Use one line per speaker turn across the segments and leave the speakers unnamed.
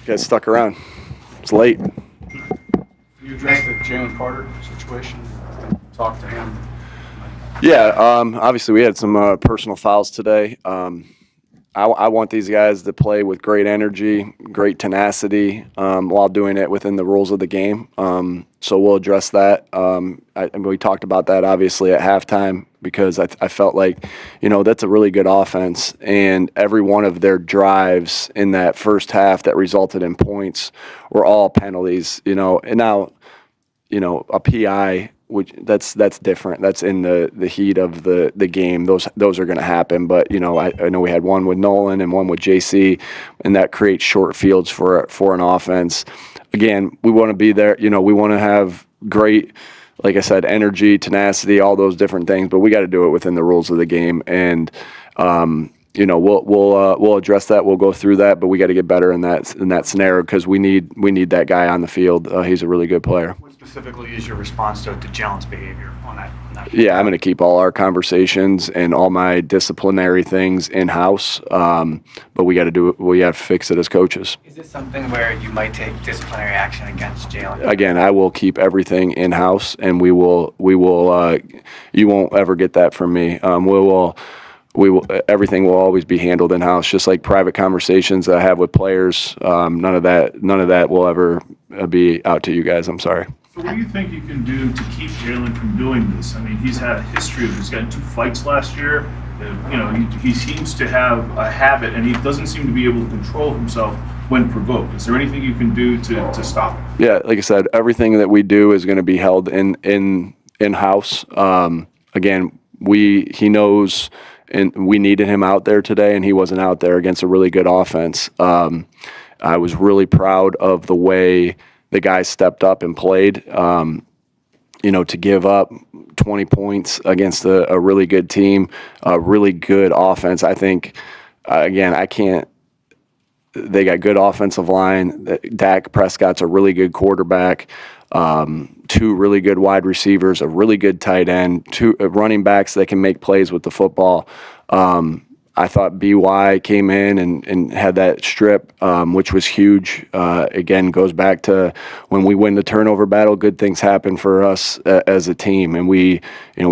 guys stuck around. It's late.
You addressed the Jalen Carter situation, talk to him.
Yeah, obviously we had some personal fouls today. I want these guys to play with great energy, great tenacity, while doing it within the rules of the game. So we'll address that. We talked about that obviously at halftime because I felt like, that's a really good offense, and every one of their drives in that first half that resulted in points were all penalties. And now, a PI, which that's different. That's in the heat of the game. Those are going to happen. But I know we had one with Nolan and one with JC, and that creates short fields for an offense. Again, we want to be there. We want to have great, like I said, energy, tenacity, all those different things. But we got to do it within the rules of the game. And we'll address that. We'll go through that. But we got to get better in that scenario because we need that guy on the field. He's a really good player.
Specifically is your response to Jalen's behavior on that?
Yeah, I'm going to keep all our conversations and all my disciplinary things in-house, but we got to do it. We have to fix it as coaches.
Is this something where you might take disciplinary action against Jalen?
Again, I will keep everything in-house, and we will. You won't ever get that from me. Everything will always be handled in-house, just like private conversations that I have with players. None of that will ever be out to you guys. I'm sorry.
So what do you think you can do to keep Jalen from doing this? I mean, he's had a history of, he's gotten 2 fights last year. He seems to have a habit, and he doesn't seem to be able to control himself when provoked. Is there anything you can do to stop him?
Yeah, like I said, everything that we do is going to be held in-house. Again, he knows, and we needed him out there today, and he wasn't out there against a really good offense. I was really proud of the way the guys stepped up and played. To give up 20 points against a really good team, a really good offense. I think, again, they got good offensive line. Dak Prescott's a really good quarterback. 2 really good wide receivers, a really good tight end, 2 running backs that can make plays with the football. I thought BY came in and had that strip, which was huge. Again, goes back to when we win the turnover battle, good things happen for us as a team. And we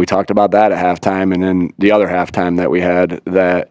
talked about that at halftime, and then the other halftime that we had that,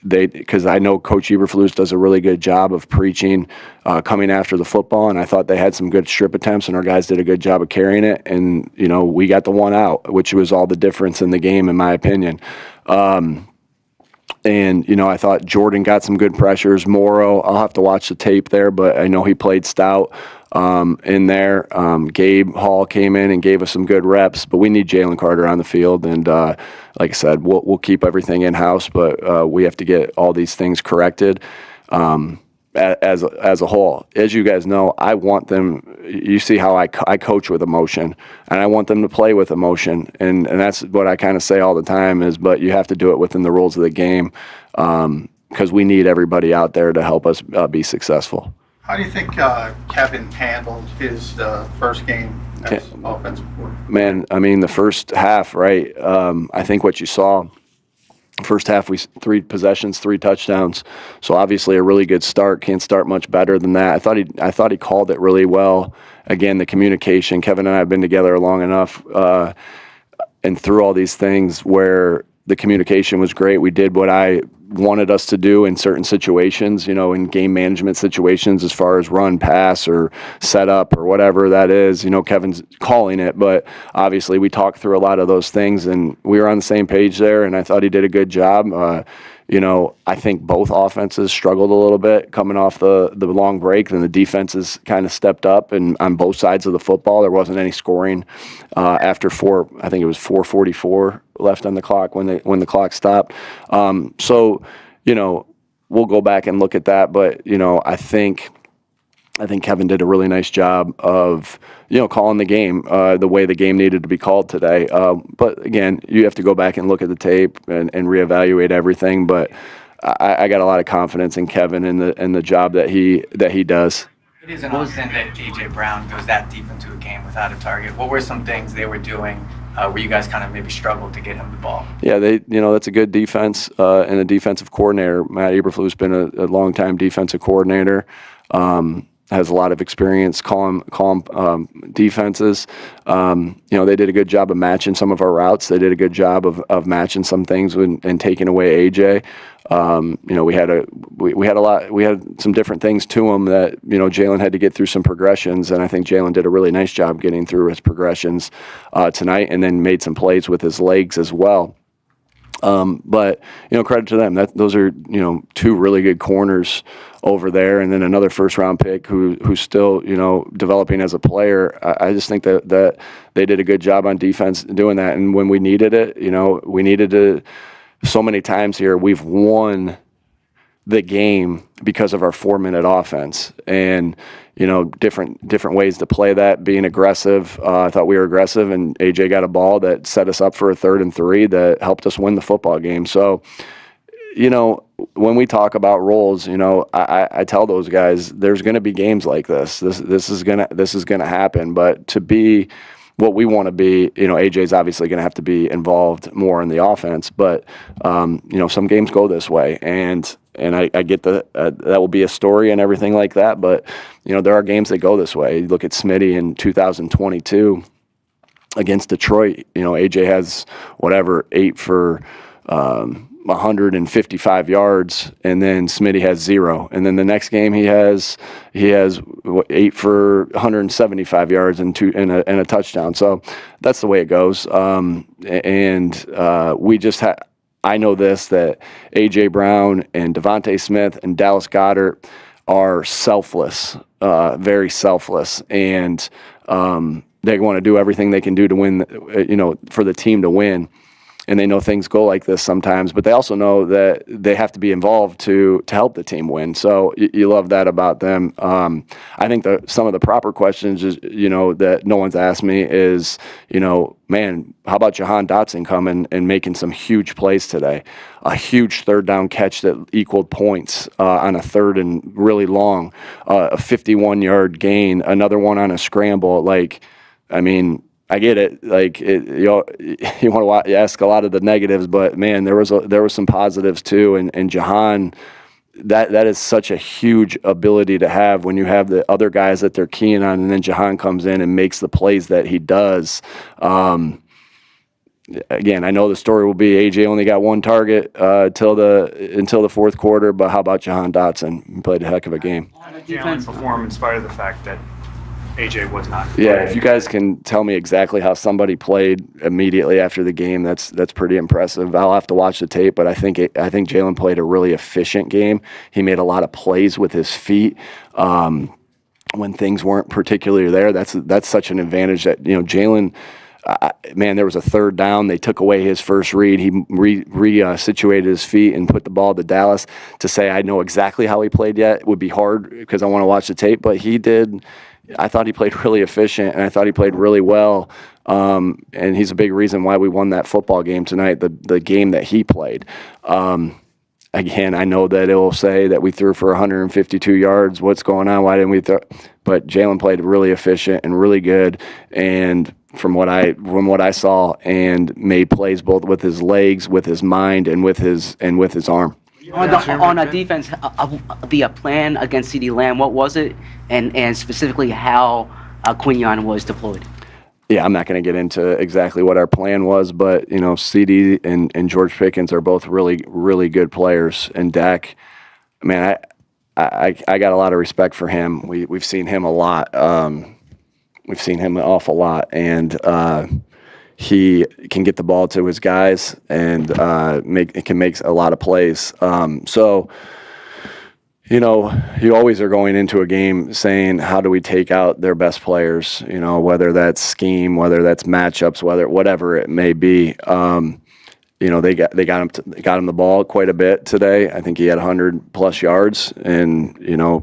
because I know Coach Eberflus does a really good job of preaching, coming after the football, and I thought they had some good strip attempts, and our guys did a good job of carrying it, and we got the one out, which was all the difference in the game, in my opinion. I thought Jordan got some good pressures. Morrow, I'll have to watch the tape there, but I know he played stout in there. Gabe Hall came in and gave us some good reps, but we need Jalen Carter on the field. And like I said, we'll keep everything in-house, but we have to get all these things corrected as a whole. As you guys know, I want them – you see how I coach with emotion, and I want them to play with emotion. And that's what I kind of say all the time is, but you have to do it within the rules of the game because we need everybody out there to help us be successful.
How do you think Kevin handled his first game as offensive coordinator?
Man, I mean, the first half, right? I think what you saw – first half, 3 possessions, 3 touchdowns. So obviously a really good start. Can't start much better than that. I thought he called it really well. Again, the communication. Kevin and I have been together long enough, and through all these things where the communication was great. We did what I wanted us to do in certain situations, in game management situations as far as run, pass, or set up or whatever that is. Kevin's calling it, but obviously we talked through a lot of those things and we were on the same page there, and I thought he did a good job. I think both offenses struggled a little bit coming off the long break, and the defenses kind of stepped up, and on both sides of the football, there wasn't any scoring after 4:44 left on the clock when the clock stopped. We'll go back and look at that, but I think Kevin did a really nice job of, calling the game the way the game needed to be called today. But again, you have to go back and look at the tape and reevaluate everything. But I got a lot of confidence in Kevin and the job that he does.
It isn't often that A.J. Brown goes that deep into a game without a target. What were some things they were doing where you guys kind of maybe struggled to get him the ball?
Yeah, that's a good defense and a defensive coordinator. Matt Eberflus has been a long-time defensive coordinator. Has a lot of experience calling defenses. They did a good job of matching some of our routes. They did a good job of matching some things and taking away AJ. We had some different things to him that Jalen had to get through some progressions, and I think Jalen did a really nice job getting through his progressions tonight, and then made some plays with his legs as well. But credit to them. Those are two really good corners over there, and then another first-round pick who's still developing as a player. I just think that they did a good job on defense doing that. And when we needed it, we needed to. So many times here, we've won the game because of our 4-minute offense, and different ways to play that. Being aggressive, I thought we were aggressive, and AJ got a ball that set us up for a 3rd and 3 that helped us win the football game. So, when we talk about roles, I tell those guys there's going to be games like this. This is gonna happen. But to be what we want to be, AJ's obviously going to have to be involved more in the offense. But some games go this way, and I get that will be a story and everything like that. But there are games that go this way. You look at Smitty in 2022 against Detroit. AJ has 8 for 155 yards, and then Smitty has 0. And then the next game he has 8 for 175 yards and a touchdown. So that's the way it goes. We just I know that A.J. Brown and Devontae Smith and Dallas Goedert are selfless, very selfless, and they want to do everything they can do to win, for the team to win. And they know things go like this sometimes, but they also know that they have to be involved to help the team win. So you love that about them. I think some of the proper questions is, that no one's asked me is, man, how about Jahan Dotson coming and making some huge plays today? A huge 3rd down catch that equaled points on a 3rd and really long, a 51-yard gain, another one on a scramble. I get it. You want to ask a lot of the negatives, but man, there was some positives too. And Jahan, that is such a huge ability to have when you have the other guys that they're keying on, and then Jahan comes in and makes the plays that he does. Again, I know the story will be AJ only got 1 target until the 4th quarter, but how about Jahan Dotson? He played a heck of a game.
Jalen performed in spite of the fact that AJ was not.
Yeah, if you guys can tell me exactly how somebody played immediately after the game, that's pretty impressive. I'll have to watch the tape, but I think Jalen played a really efficient game. He made a lot of plays with his feet when things weren't particularly there. That's such an advantage that Jalen. Man, there was a 3rd down. They took away his first read. He situated his feet and put the ball to Dallas. To say I know exactly how he played yet would be hard because I want to watch the tape, but he did. I thought he played really efficient, and I thought he played really well. And he's a big reason why we won that football game tonight, the game that he played. Again, I know that it will say that we threw for 152 yards. What's going on? Why didn't we throw? But Jalen played really efficient and really good. And from what I saw, and made plays both with his legs, with his mind, and with his arm.
On a defense, the plan against CeeDee Lamb, what was it? And specifically how Quinion was deployed?
Yeah, I'm not going to get into exactly what our plan was, but, CeeDee and George Pickens are both really, really good players. And Dak, man, I got a lot of respect for him. We've seen him a lot. We've seen him an awful lot. And he can get the ball to his guys and can make a lot of plays. So, you always are going into a game saying, how do we take out their best players? Whether that's scheme, whether that's matchups, whatever it may be. They got him the ball quite a bit today. I think he had 100+ yards, and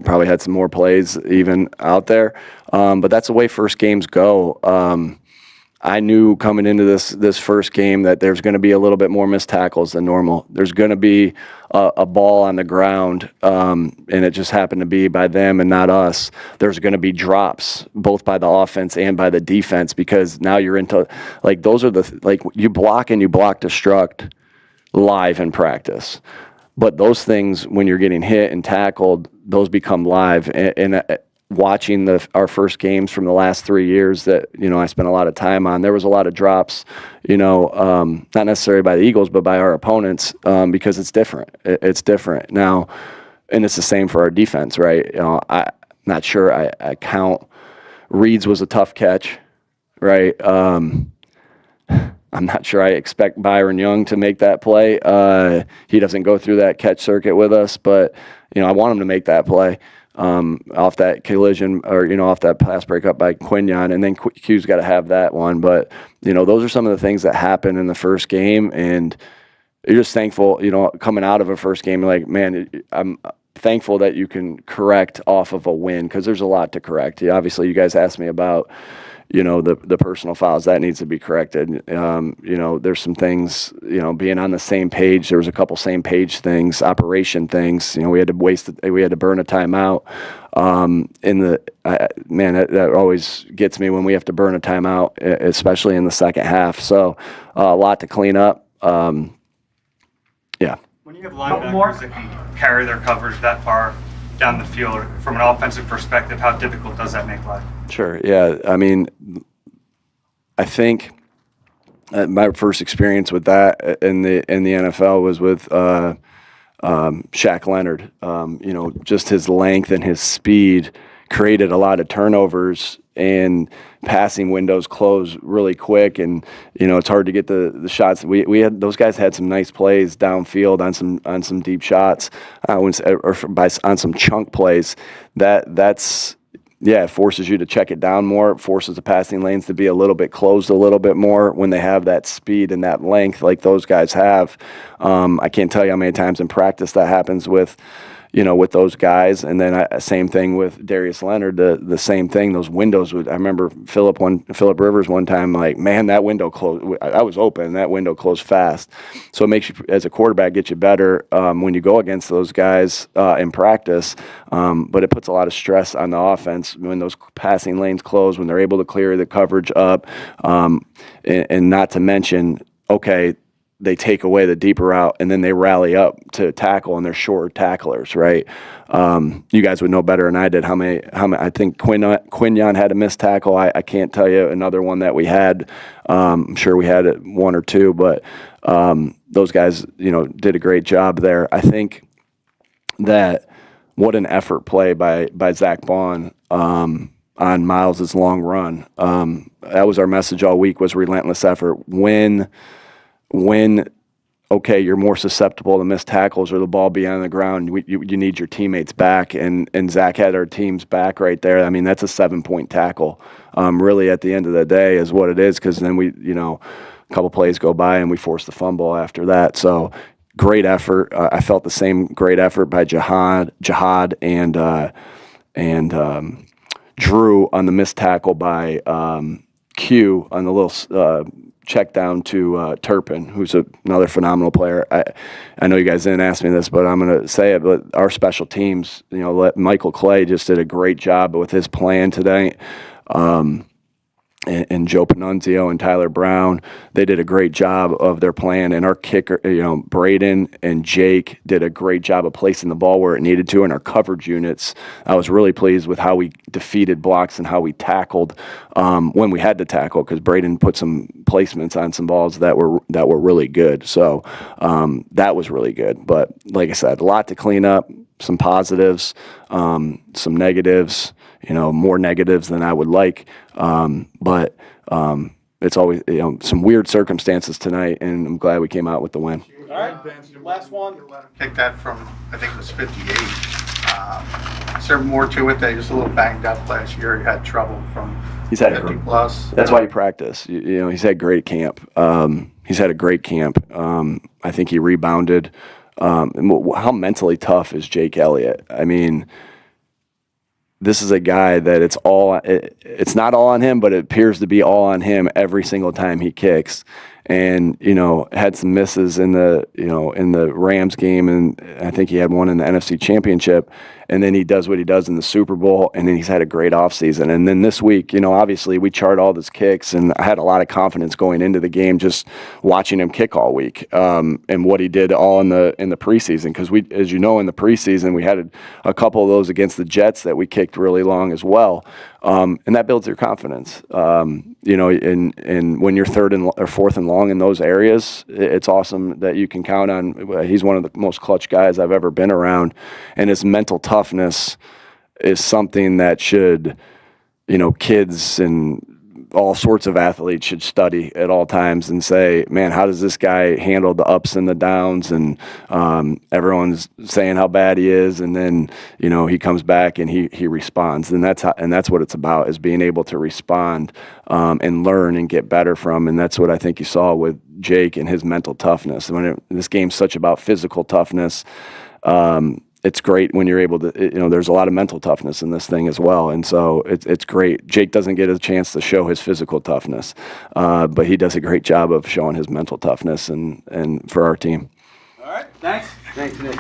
probably had some more plays even out there. But that's the way first games go. I knew coming into this first game that there's going to be a little bit more missed tackles than normal. There's going to be a ball on the ground, and it just happened to be by them and not us. There's going to be drops, both by the offense and by the defense, because now you're into, like, those are you block and you block destruct live in practice. But those things, when you're getting hit and tackled, those become live. And watching our first games from the last 3 years that, I spent a lot of time on, there was a lot of drops, not necessarily by the Eagles, but by our opponents, because it's different. It's different now, and it's the same for our defense, right? I'm not sure I count. Reed's was a tough catch, right? I'm not sure I expect Byron Young to make that play. He doesn't go through that catch circuit with us, but, I want him to make that play. Off that collision or, off that pass breakup by Quinyon, and then Q's got to have that one. But, those are some of the things that happen in the first game, and you're just thankful, coming out of a first game, like, man, I'm thankful that you can correct off of a win, because there's a lot to correct. Obviously, you guys asked me about, the personal fouls. That needs to be corrected. There's some things, being on the same page. There was a couple same page things, operation things. We had to burn a timeout. That always gets me when we have to burn a timeout, especially in the second half. So a lot to clean up.
When you have linebackers that can carry their coverage that far down the field, from an offensive perspective, how difficult does that make life? Sure.
Yeah. I mean, I think my first experience with that in the NFL was with Shaq Leonard. Just his length and his speed created a lot of turnovers, and passing windows close really quick, and it's hard to get the shots. We had, those guys had some nice plays downfield on some deep shots, on some chunk plays. It forces you to check it down more. It forces the passing lanes to be a little bit closed a little bit more when they have that speed and that length like those guys have. I can't tell you how many times in practice that happens with those guys. And then same thing with Darius Leonard, the same thing. Those windows, I remember Philip Rivers one time, like, man, that window closed. I was open. That window closed fast. So it makes you, as a quarterback, get you better when you go against those guys in practice. But it puts a lot of stress on the offense when those passing lanes close, when they're able to clear the coverage up. And not to mention, okay, they take away the deeper route, and then they rally up to tackle, and they're short tacklers, right? You guys would know better than I did how many. I think Quinyon had a missed tackle. I can't tell you another one that we had. I'm sure we had one or two, but those guys, did a great job there. I think that what an effort play by Zach Bond on Miles' long run. That was our message all week, was relentless effort. When you're more susceptible to missed tackles or the ball being on the ground, you need your teammates back, and Zach had our team's back right there. I mean, that's a 7-point tackle. Really, at the end of the day, is what it is, because then a couple plays go by and we force the fumble after that. So great effort. I felt the same great effort by Jihad and Drew on the missed tackle by Q on the little check down to Turpin, who's another phenomenal player. I know you guys didn't ask me this, but I'm going to say it. But our special teams, Michael Clay just did a great job with his plan today. And Joe Panunzio and Tyler Brown, they did a great job of their plan. And our kicker, Braden and Jake did a great job of placing the ball where it needed to. And our coverage units, I was really pleased with how we defeated blocks and how we tackled when we had to tackle, because Braden put some placements on some balls that were really good. So that was really good. But like I said, a lot to clean up, some positives, some negatives. More negatives than I would like. But it's always, some weird circumstances tonight, and I'm glad we came out with the win.
All right, last one. Kick that from, I think it was 58. Is there more to it? That he was a little banged up last year. He had trouble from
He's had
50 plus.
That's why he practiced. He's had great camp. He's had a great camp. I think he rebounded. How mentally tough is Jake Elliott? I mean, this is a guy that it's not all on him, but it appears to be all on him every single time he kicks. And, had some misses in the Rams game, and I think he had one in the NFC Championship. And then he does what he does in the Super Bowl, and then he's had a great offseason. And then this week, obviously we chart all his kicks, and I had a lot of confidence going into the game just watching him kick all week, and what he did all in the preseason. Because we, as you know, in the preseason we had a couple of those against the Jets that we kicked really long as well, and that builds your confidence. And when you're third or fourth and long in those areas, it's awesome that you can count on. He's one of the most clutch guys I've ever been around, and his mental toughness is something that should, kids and all sorts of athletes should study at all times and say, man, how does this guy handle the ups and the downs? And everyone's saying how bad he is, and then he comes back and he responds, and that's what it's about, is being able to respond and learn and get better from. And that's what I think you saw with Jake and his mental toughness. This game's such about physical toughness. It's great when you're able to, there's a lot of mental toughness in this thing as well. And so it's great. Jake doesn't get a chance to show his physical toughness, but he does a great job of showing his mental toughness and for our team.
All right. Thanks, Nick.